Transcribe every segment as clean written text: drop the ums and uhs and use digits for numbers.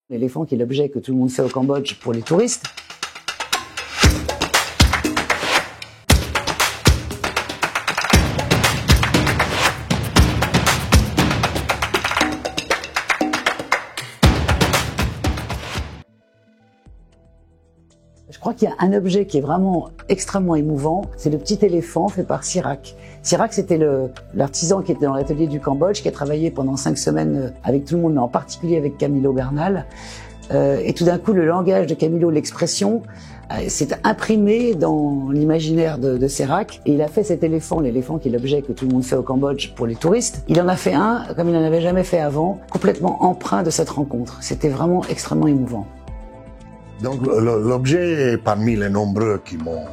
L'éléphant qui est l'objet que tout le monde fait au Cambodge pour les touristes. Je crois qu'il y a un objet qui est vraiment extrêmement émouvant, c'est le petit éléphant fait par Sirac. Sirac, c'était l'artisan qui était dans l'atelier du Cambodge, qui a travaillé pendant 5 semaines avec tout le monde, mais en particulier avec Camilo Bernal. Et tout d'un coup, le langage de Camilo, l'expression, s'est imprimé dans l'imaginaire de Sirac. Et il a fait cet éléphant, l'éléphant qui est l'objet que tout le monde fait au Cambodge pour les touristes. Il en a fait un, comme il n'en avait jamais fait avant, complètement empreint de cette rencontre. C'était vraiment extrêmement émouvant. Donc l'objet, parmi les nombreux qui m'ont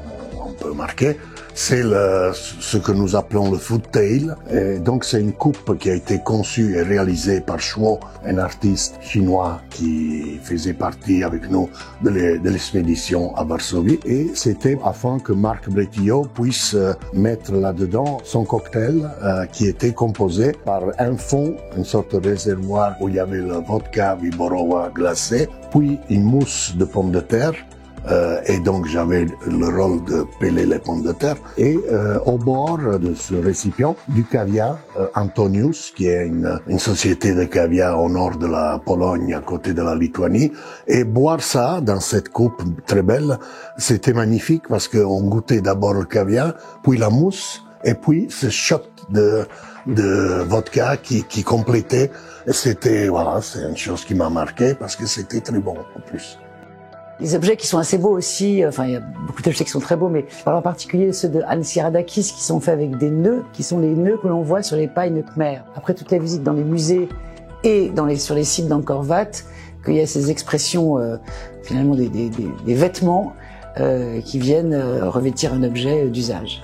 un peu marqué, c'est ce que nous appelons le food tail. Et donc c'est une coupe qui a été conçue et réalisée par Shuo, un artiste chinois qui faisait partie avec nous de l'expédition à Varsovie. Et c'était afin que Marc Bretilhot puisse mettre là-dedans son cocktail qui était composé par un fond, une sorte de réservoir où il y avait le vodka Viborowa glacé, puis une mousse de pommes de terre. Et donc j'avais le rôle de peler les pommes de terre. Et au bord de ce récipient, du caviar Antonius, qui est une société de caviar au nord de la Pologne, à côté de la Lituanie. Et boire ça dans cette coupe très belle, c'était magnifique parce qu'on goûtait d'abord le caviar, puis la mousse, et puis ce shot de vodka qui complétait. Et c'était, voilà, c'est une chose qui m'a marqué parce que c'était très bon en plus. Les objets qui sont assez beaux aussi, enfin il y a beaucoup d'objets qui sont très beaux, mais je parle en particulier ceux de Anne Siradakis qui sont faits avec des nœuds, qui sont les nœuds que l'on voit sur les pailles Khmer. Après toutes les visites dans les musées et sur les sites d'Angkor Wat, qu'il y a ces expressions finalement des vêtements qui viennent revêtir un objet d'usage.